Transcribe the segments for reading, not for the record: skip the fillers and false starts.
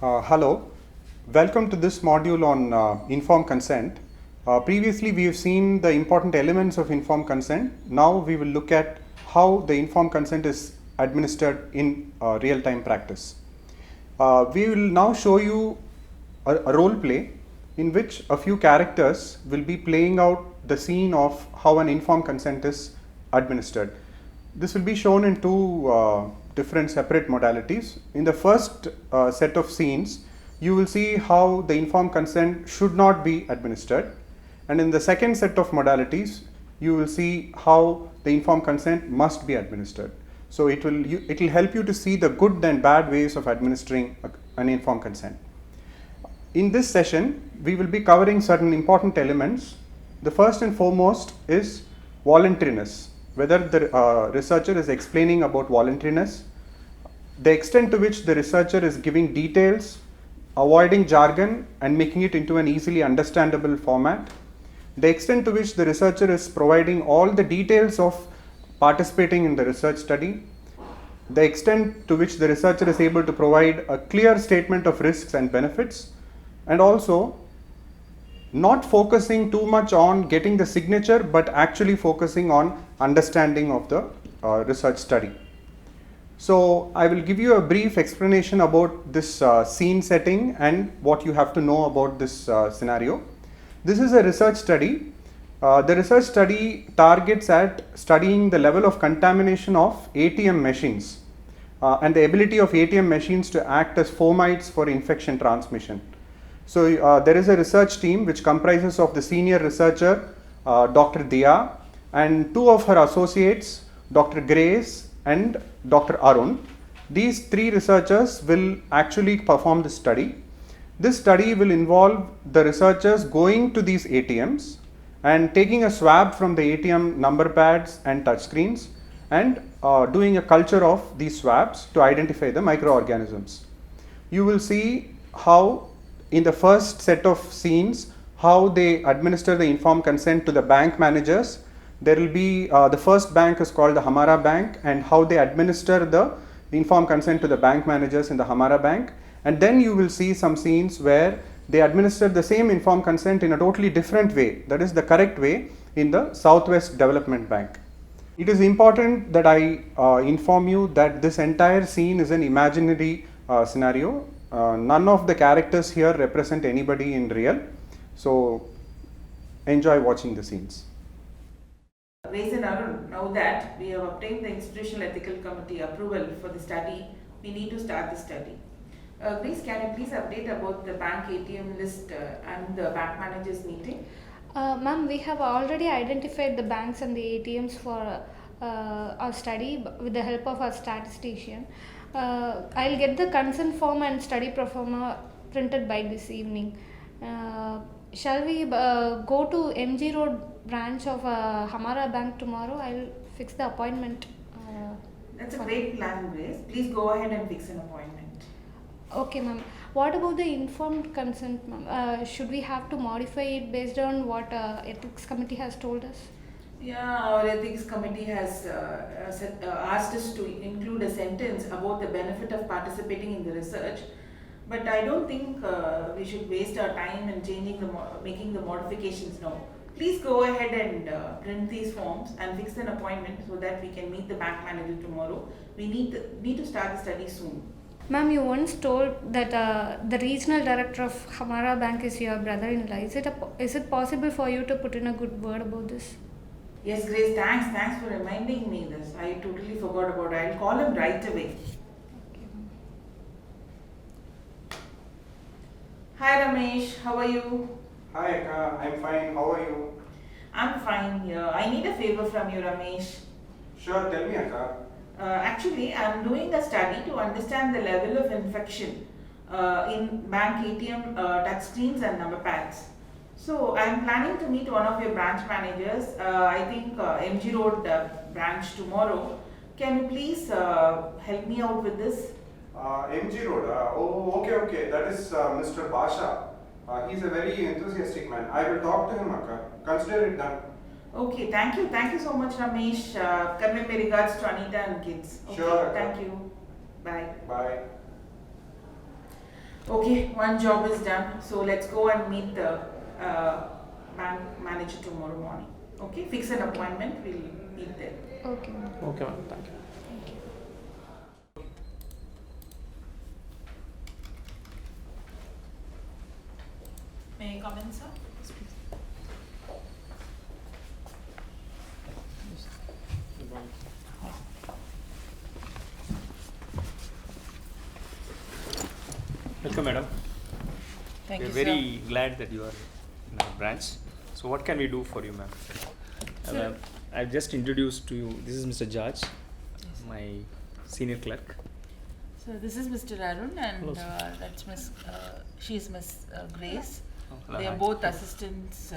Hello, welcome to this module on informed consent. Previously, we have seen the important elements of informed consent. Now, we will look at how the informed consent is administered in real-time practice. We will now show you a role play in which a few characters will be playing out the scene of how an informed consent is administered. This will be shown in two different separate modalities. In the first set of scenes, you will see how the informed consent should not be administered, and in the second set of modalities, you will see how the informed consent must be administered. So it will help you to see the good and bad ways of administering an informed consent. In this session, we will be covering certain important elements. The first and foremost is voluntariness, whether the researcher is explaining about voluntariness, the extent to which the researcher is giving details, avoiding jargon and making it into an easily understandable format, the extent to which the researcher is providing all the details of participating in the research study, the extent to which the researcher is able to provide a clear statement of risks and benefits, and also not focusing too much on getting the signature but actually focusing on understanding of the research study. So I will give you a brief explanation about this scene setting and what you have to know about this scenario. This is a research study. The research study targets at studying the level of contamination of ATM machines and the ability of ATM machines to act as fomites for infection transmission. So there is a research team which comprises of the senior researcher, Dr. Dia, and two of her associates, Dr. Grace and Dr. Arun. These three researchers will actually perform the study. This study will involve the researchers going to these ATMs and taking a swab from the ATM number pads and touchscreens and doing a culture of these swabs to identify the microorganisms. You will see how in the first set of scenes, how they administer the informed consent to the bank managers. There will be, the first bank is called the Hamara Bank, and how they administer the informed consent to the bank managers in the Hamara Bank. And then you will see some scenes where they administer the same informed consent in a totally different way, that is the correct way, in the Southwest Development Bank. It is important that I inform you that this entire scene is an imaginary scenario. None of the characters here represent anybody in real, so enjoy watching the scenes. Grace and Arun, now that we have obtained the Institutional Ethical Committee approval for the study, we need to start the study. Grace, can you please update about the bank ATM list and the bank managers meeting? Ma'am, we have already identified the banks and the ATMs for our study with the help of our statistician. I'll get the consent form and study proforma printed by this evening. Shall we go to MG Road branch of Hamara Bank tomorrow? I'll fix the appointment. That's a great plan, Grace. Please go ahead and fix an appointment. Okay, ma'am. What about the informed consent, ma'am? Should we have to modify it based on what ethics committee has told us? Yeah, our ethics committee has asked us to include a sentence about the benefit of participating in the research, but I don't think we should waste our time in making the modifications now. Please go ahead and print these forms and fix an appointment so that we can meet the bank manager tomorrow. We need to start the study soon. Ma'am, you once told that the regional director of Hamara Bank is your brother-in-law. Is it possible for you to put in a good word about this? Yes, Grace, thanks for reminding me this. I totally forgot about it. I'll call him right away. Okay. Hi Ramesh, how are you? Hi Akka, I'm fine. How are you? I'm fine here. I need a favor from you, Ramesh. Sure, tell me Akka. Actually, I'm doing a study to understand the level of infection in bank ATM touchscreens and number pads. So I'm planning to meet one of your branch managers, I think MG Road branch tomorrow. Can you please help me out with this? MG Road. Okay. That is Mr. Pasha. He's a very enthusiastic man. I will talk to him, Akka. Consider it done. Okay, thank you so much, Ramesh. Convey my regards to Anita and kids. Okay, Sure. thank you. Bye. Bye. Okay, one job is done. So let's go and meet the bank manager tomorrow morning. Okay, fix an appointment. We'll meet there. Okay, ma'am. Okay, ma'am. Thank you. Thank you. May I come in, sir? Welcome, madam. Thank We're you, very glad that you are in our branch. So, what can we do for you, ma'am? Sir. Ma'am, I've just introduced to you. This is Mr. George, my senior clerk. So this is Mr. Arun and Hello, sir. that's Miss. She is Miss Grace. Hello, They are hi. both assistants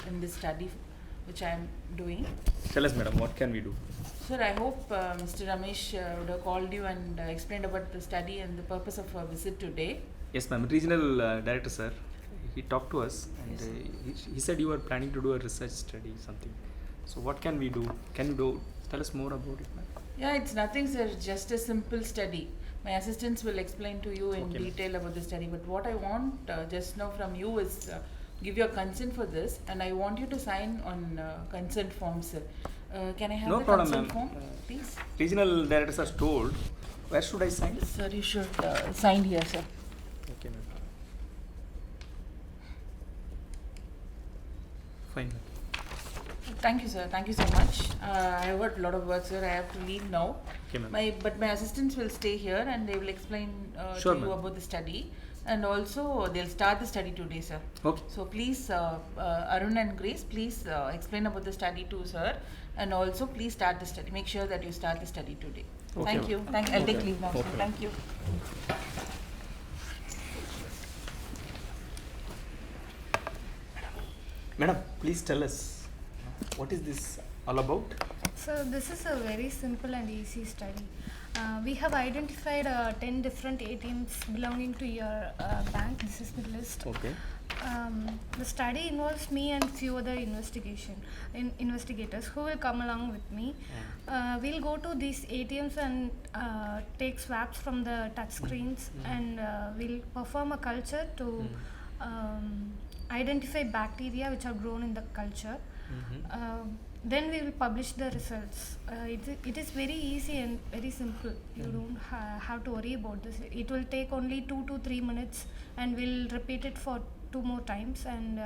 in this study, which I am doing. Tell us, madam, what can we do? Sir, I hope Mr. Ramesh would have called you and explained about the study and the purpose of our visit today. Yes, ma'am. Regional director, sir. He talked to us and Yes. he said you were planning to do a research study, something. So, what can we do? Can you do? Tell us more about it, ma'am. Yeah, it's nothing, sir. Just a simple study. My assistants will explain to you in Okay, ma'am. detail about the study. But what I want just now from you is give your consent for this, and I want you to sign on consent form, sir. Can I have No the problem, consent ma'am. form, please? Regional directors are told. Where should I sign? Sir, you should sign here, sir. Okay, ma'am. Fine, ma'am. Thank you, sir. Thank you so much. I have got a lot of work, sir. I have to leave now. Okay, ma'am. But my assistants will stay here and they will explain Sure, to you ma'am. about the study. And also, they'll start the study today, sir. Okay. So please, Arun and Grace, please explain about the study to sir, and also please start the study. Make sure that you start the study today. Okay, Thank ma'am. you. I'll take Okay. leave now, sir. Okay. Thank you. Madam, please tell us what is this all about? So this is a very simple and easy study. We have identified 10 different ATMs belonging to your bank. This is the list. Okay. The study involves me and few other investigators who will come along with me. We'll go to these ATMs and take swaps from the touch screens, and we'll perform a culture to identify bacteria which are grown in the culture. Then we will publish the results. It is very easy and very simple. You don't have to worry about this. It will take only 2 to 3 minutes, and we'll repeat it for 2 more times, and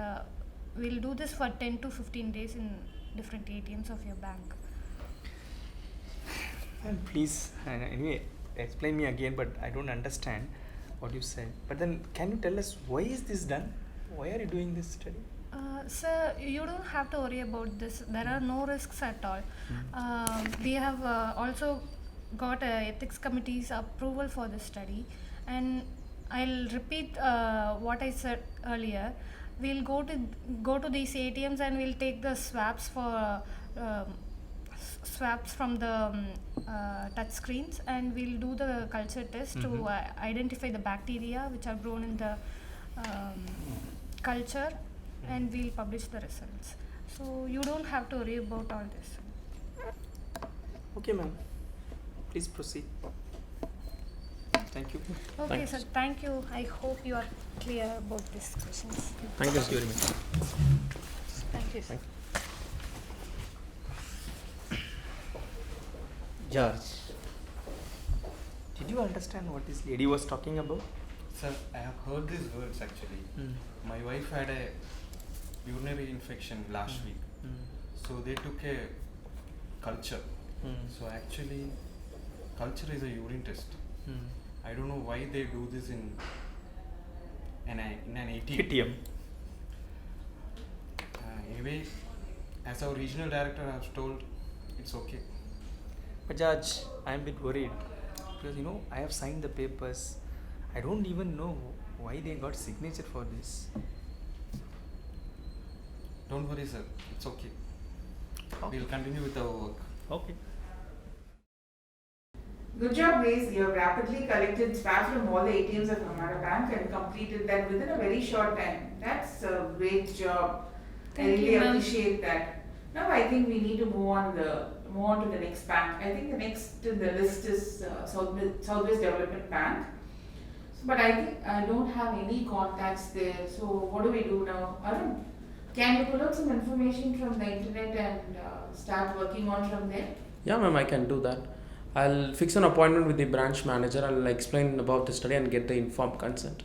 we'll do this for 10 to 15 days in different ATMs of your bank. And please, anyway, explain me again, but I don't understand what you said. But then, can you tell us why is this done? Why are you doing this study? Sir, you don't have to worry about this. There are no risks at all. We have also got ethics committee's approval for this study, and I'll repeat what I said earlier. We'll go to these ATMs and we'll take the swaps for swaps from the touch screens, and we'll do the culture test to identify the bacteria which are grown in the culture, and we'll publish the results. So you don't have to worry about all this. Okay, ma'am. Please proceed. Thank you. Okay, Thanks. sir. Thank you. I hope you are clear about these questions. Thank you very much. Thank you, sir. Thank George, did you understand what this lady was talking about? Sir, I have heard these words actually. My wife had a urinary infection last week, so they took a culture. So actually, culture is a urine test. I don't know why they do this in an ATM. ATM. Anyway, as our regional director has told, it's okay. But Judge, I'm a bit worried because I have signed the papers. I don't even know why they got signature for this. Don't worry, sir. It's okay. Okay. We'll continue with our work. Okay. Good job, Grace. You have rapidly collected swaps from all the ATMs of Hamara Bank and completed that within a very short time. That's a great job. I Thank really you, ma'am. appreciate that. Now I think we need to move on to the next bank. I think the next in the list is Southwest Development Bank. But I think I don't have any contacts there. So what do we do now? Arun, can you pull out some information from the internet and start working on from there? Yeah, ma'am, I can do that. I'll fix an appointment with the branch manager. I'll explain about the study and get the informed consent.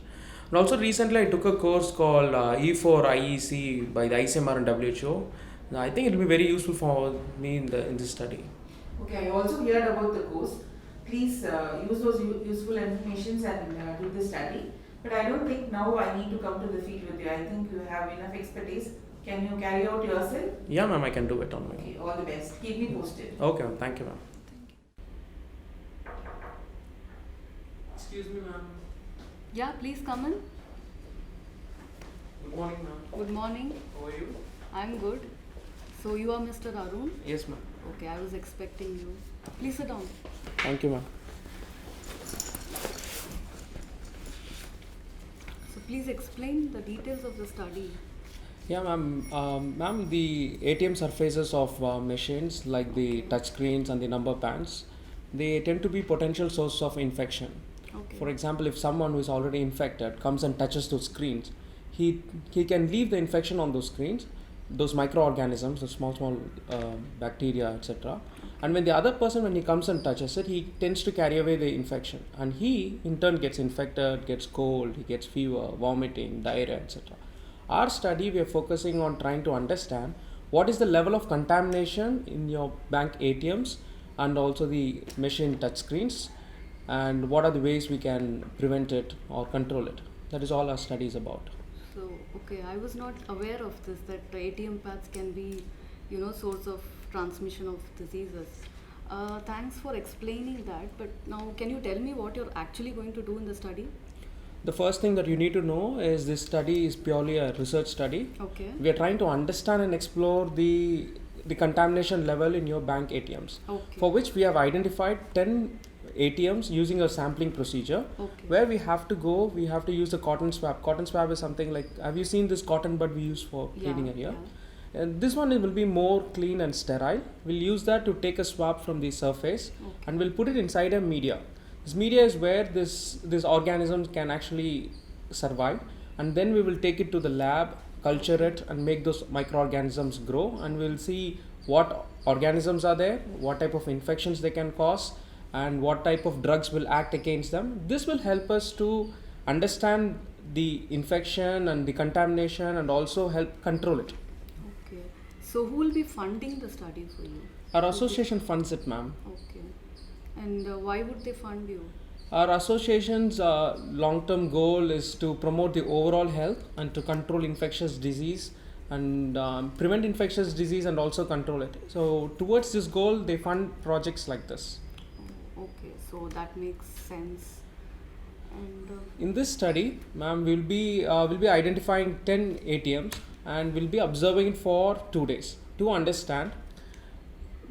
And also, recently I took a course called E4 IEC by the ICMR and WHO. I think it will be very useful for me in this study. Okay, I also heard about the course. Please use those useful informations and do the study. But I don't think now I need to come to the field with you. I think you have enough expertise. Can you carry out yourself? Yeah, ma'am, I can do it on my own. Okay, all the best. Keep me posted. Okay, ma'am. Thank you, ma'am. Excuse me, ma'am. Yeah, please come in. Good morning, ma'am. Good morning. How are you? I'm good. So you are Mr. Arun? Yes, ma'am. Okay, I was expecting you. Please sit down. Thank you, ma'am. So please explain the details of the study. Yeah, ma'am. Ma'am, the ATM surfaces of machines like the touch screens and the number pads, they tend to be potential source of infection. Okay. For example, if someone who is already infected comes and touches those screens, he can leave the infection on those screens, those microorganisms, the small bacteria, etc. And when the other person, when he comes and touches it, he tends to carry away the infection, and he in turn gets infected, gets cold, he gets fever, vomiting, diarrhea, etc. Our study, we are focusing on trying to understand what is the level of contamination in your bank ATMs and also the machine touchscreens, and what are the ways we can prevent it or control it. That is all our study is about. So, okay, I was not aware of this, that the ATM pads can be, source of transmission of diseases. Thanks for explaining that, but now can you tell me what you're actually going to do in the study? The first thing that you need to know is this study is purely a research study. Okay. We are trying to understand and explore the contamination level in your bank ATMs, Okay. for which we have identified 10 ATMs using a sampling procedure, Okay. where we have to use a cotton swab. Cotton swab is something like, have you seen this cotton bud we use for cleaning Yeah, a ear? yeah. And this one will be more clean and sterile. We'll use that to take a swab from the surface, Okay. and we'll put it inside a media. This media is where this organisms can actually survive, and then we will take it to the lab, culture it, and make those microorganisms grow, and we'll see what organisms are there, what type of infections they can cause, and what type of drugs will act against them. This will help us to understand the infection and the contamination, and also help control it. Okay. So who will be funding the study for you? Our association funds it, ma'am. Okay. And why would they fund you? Our association's long-term goal is to promote the overall health and to control infectious disease, and prevent infectious disease and also control it. So towards this goal, they fund projects like this. Oh, okay, so that makes sense. And In this study, ma'am, we'll be identifying 10 ATMs, and we'll be observing it for 2 days to understand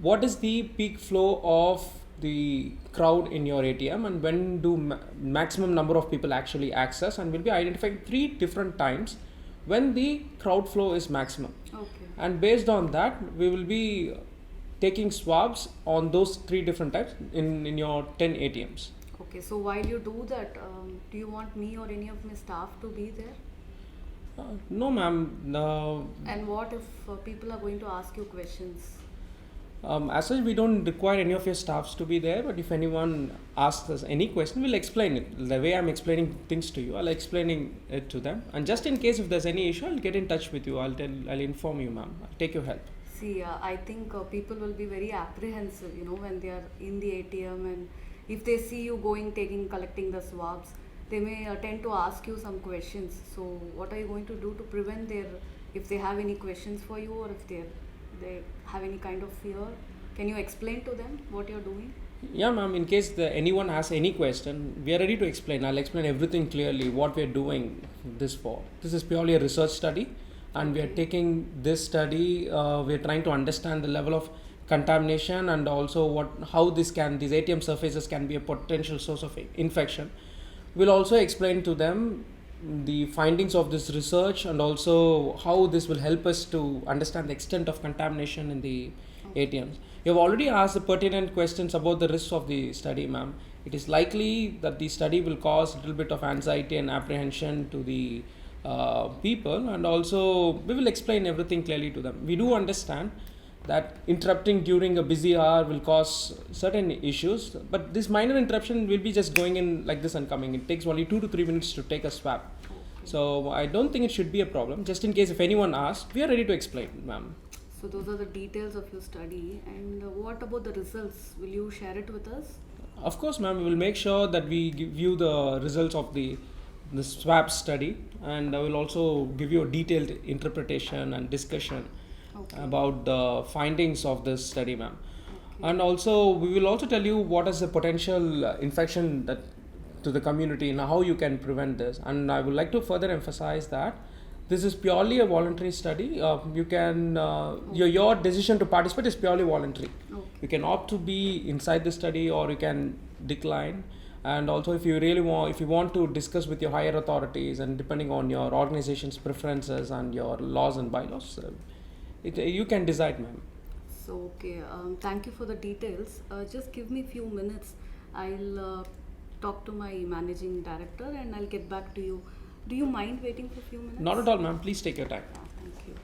what is the peak flow of the crowd in your ATM, and when do maximum number of people actually access, and we'll be identifying 3 different times when the crowd flow is maximum. okay. And based on that, we will be taking swabs on those 3 different types in your 10 ATMs. Okay, so while you do that, do you want me or any of my staff to be there? No, ma'am. And what if people are going to ask you questions? As such, we don't require any of your staffs to be there, but if anyone asks us any question, we'll explain it. The way I'm explaining things to you, I'll explaining it to them. And just in case if there's any issue, I'll get in touch with you. I'll inform you, ma'am. I'll take your help. See, I think people will be very apprehensive, when they are in the ATM, and if they see you collecting the swabs, they may tend to ask you some questions. So what are you going to do to prevent if they have any questions for you, or if they have any kind of fear? Can you explain to them what you're doing? Yeah, ma'am. In case anyone has any question, we are ready to explain. I'll explain everything clearly, what we're doing this for. This is purely a research study, and we are taking this study, we're trying to understand the level of contamination, and also how these ATM surfaces can be a potential source of infection. We'll also explain to them the findings of this research, and also how this will help us to understand the extent of contamination in the ATMs. You have already asked the pertinent questions about the risks of the study, ma'am. it is likely that the study will cause a little bit of anxiety and apprehension to the people, and also we will explain everything clearly to them. We do understand that interrupting during a busy hour will cause certain issues, but this minor interruption will be just going in like this and coming. It takes only 2 to 3 minutes to take a swab. So I don't think it should be a problem. Just in case if anyone asks, we are ready to explain, ma'am. So those are the details of your study. And what about the results? Will you share it with us? Of course, ma'am, we will make sure that we give you the results of the swab study, and I will also give you a detailed interpretation and discussion about the findings of this study, ma'am. And also we will also tell you what is the potential infection that to the community and how you can prevent this. And I would like to further emphasize that this is purely a voluntary study. You can your decision to participate is purely voluntary. You can opt to be inside the study or you can decline. And also if you want to discuss with your higher authorities, and depending on your organization's preferences and your laws and bylaws, you can decide, ma'am. So thank you for the details. Just give me a few minutes. I'll talk to my managing director and I'll get back to you. Do you mind waiting for a few minutes? Not at all, ma'am. Please take your time. Thank you.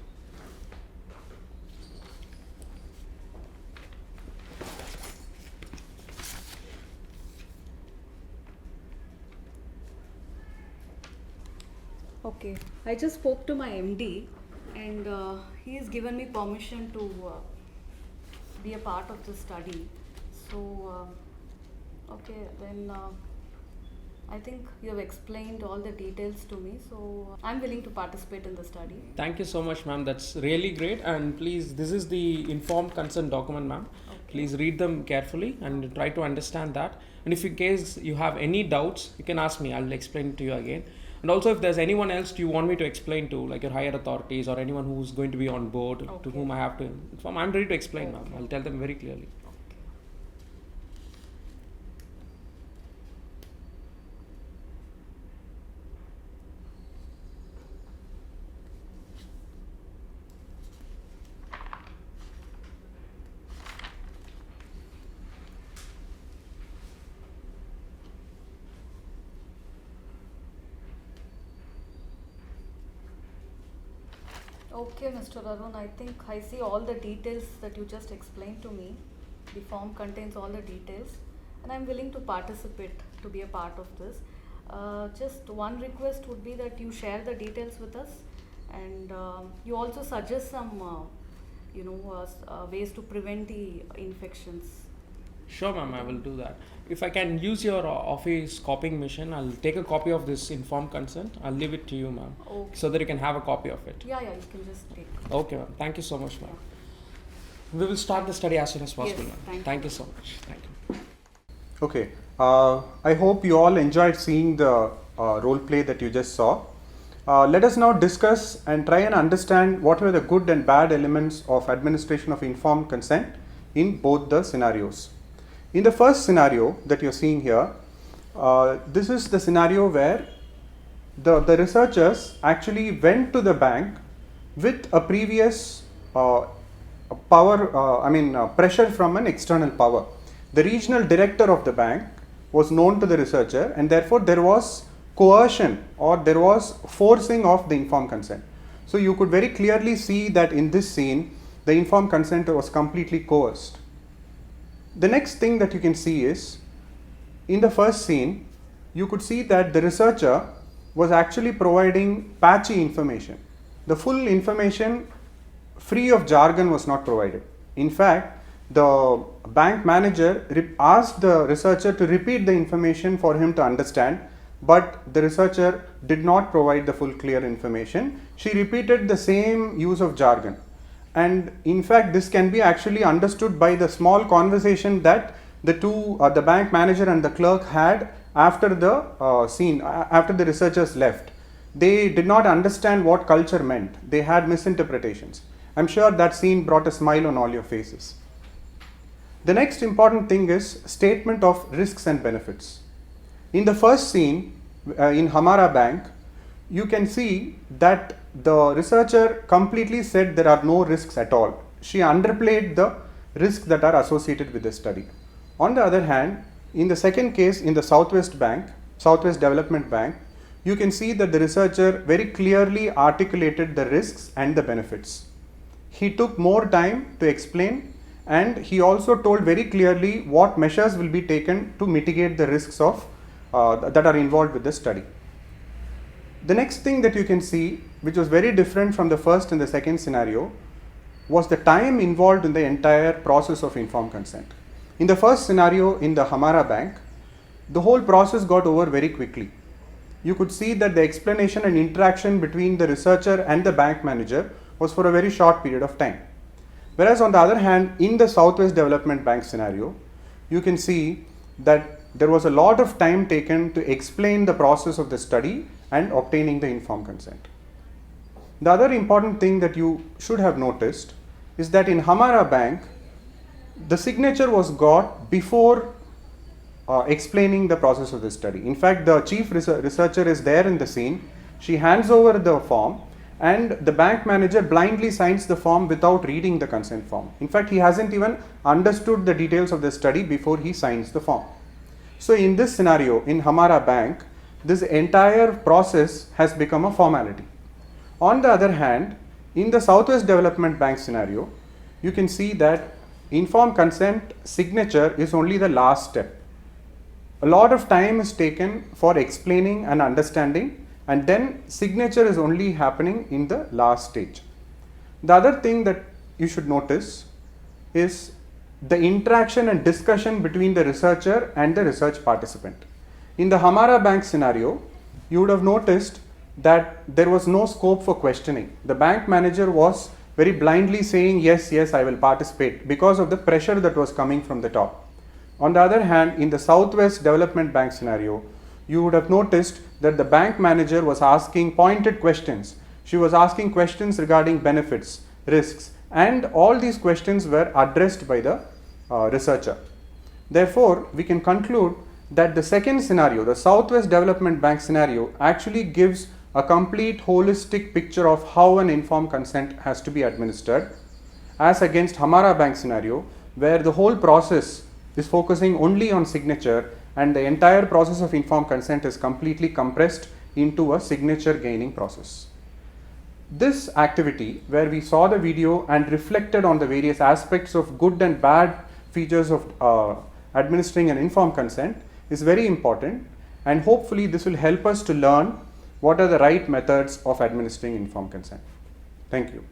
Okay, I just spoke to my MD and he has given me permission to be a part of the study. So, I think you have explained all the details to me, so I'm willing to participate in the study. Thank you so much, ma'am. That's really great. And please, this is the informed consent document, ma'am. Please read them carefully and try to understand that. And if in case you have any doubts, you can ask me. I'll explain it to you again. And also, if there's anyone else you want me to explain to, like your higher authorities or anyone who's going to be on board, to whom I have to inform, I'm ready to explain, ma'am. I'll tell them very clearly. Okay, Mr. Arun, I think I see all the details that you just explained to me. The form contains all the details and I'm willing to participate, to be a part of this. Just one request would be that you share the details with us, and you also suggest some ways to prevent the infections. Sure, ma'am, I will do that. If I can use your office copying machine, I'll take a copy of this informed consent. I'll leave it to you, ma'am, so that you can have a copy of it. Yeah, you can just take. Okay, ma'am. Thank you so much, ma'am. We will start the study as soon as possible, Yes, ma'am. Thank you so much. Thank you. Okay, I hope you all enjoyed seeing the role play that you just saw. Let us now discuss and try and understand what were the good and bad elements of administration of informed consent in both the scenarios. In the first scenario that you're seeing here, this is the scenario where the researchers actually went to the bank with a previous pressure from an external power. The regional director of the bank was known to the researcher, and therefore there was coercion or there was forcing of the informed consent. So you could very clearly see that in this scene the informed consent was completely coerced. The next thing that you can see is, in the first scene, you could see that the researcher was actually providing patchy information. The full information free of jargon was not provided. In fact, the bank manager asked the researcher to repeat the information for him to understand, but the researcher did not provide the full clear information. She repeated the same use of jargon. And in fact, this can be actually understood by the small conversation that the bank manager and the clerk had after the scene, after the researchers left. They did not understand what culture meant. They had misinterpretations. I'm sure that scene brought a smile on all your faces. The next important thing is statement of risks and benefits. In the first scene, in Hamara Bank, you can see that the researcher completely said there are no risks at all. She underplayed the risks that are associated with the study. On the other hand, In the second case, in the Southwest Development Bank, you can see that the researcher very clearly articulated the risks and the benefits. He took more time to explain, and he also told very clearly what measures will be taken to mitigate the risks of that are involved with the study. The next thing that you can see, which was very different from the first and the second scenario, was the time involved in the entire process of informed consent. In the first scenario in the Hamara Bank, the whole process got over very quickly. You could see that the explanation and interaction between the researcher and the bank manager was for a very short period of time. Whereas on the other hand, in the Southwest Development Bank scenario, you can see that there was a lot of time taken to explain the process of the study and obtaining the informed consent. The other important thing that you should have noticed is that in Hamara Bank, the signature was got before explaining the process of the study. In fact, the chief researcher is there in the scene. She hands over the form, and the bank manager blindly signs the form without reading the consent form. In fact, he hasn't even understood the details of the study before he signs the form. So in this scenario, in Hamara Bank, this entire process has become a formality. On the other hand, in the Southwest Development Bank scenario, you can see that informed consent signature is only the last step. A lot of time is taken for explaining and understanding, and then signature is only happening in the last stage. The other thing that you should notice is the interaction and discussion between the researcher and the research participant. In the Hamara Bank scenario, you would have noticed that there was no scope for questioning. The bank manager was very blindly saying, yes, I will participate, because of the pressure that was coming from the top. On the other hand, in the Southwest Development Bank scenario, you would have noticed that the bank manager was asking pointed questions. She was asking questions regarding benefits, risks, and all these questions were addressed by the researcher. Therefore, we can conclude that the second scenario, the Southwest Development Bank scenario, actually gives a complete holistic picture of how an informed consent has to be administered, as against Hamara Bank scenario, where the whole process is focusing only on signature, and the entire process of informed consent is completely compressed into a signature gaining process. This activity, where we saw the video and reflected on the various aspects of good and bad features of administering an informed consent, is very important, and hopefully this will help us to learn what are the right methods of administering informed consent. Thank you.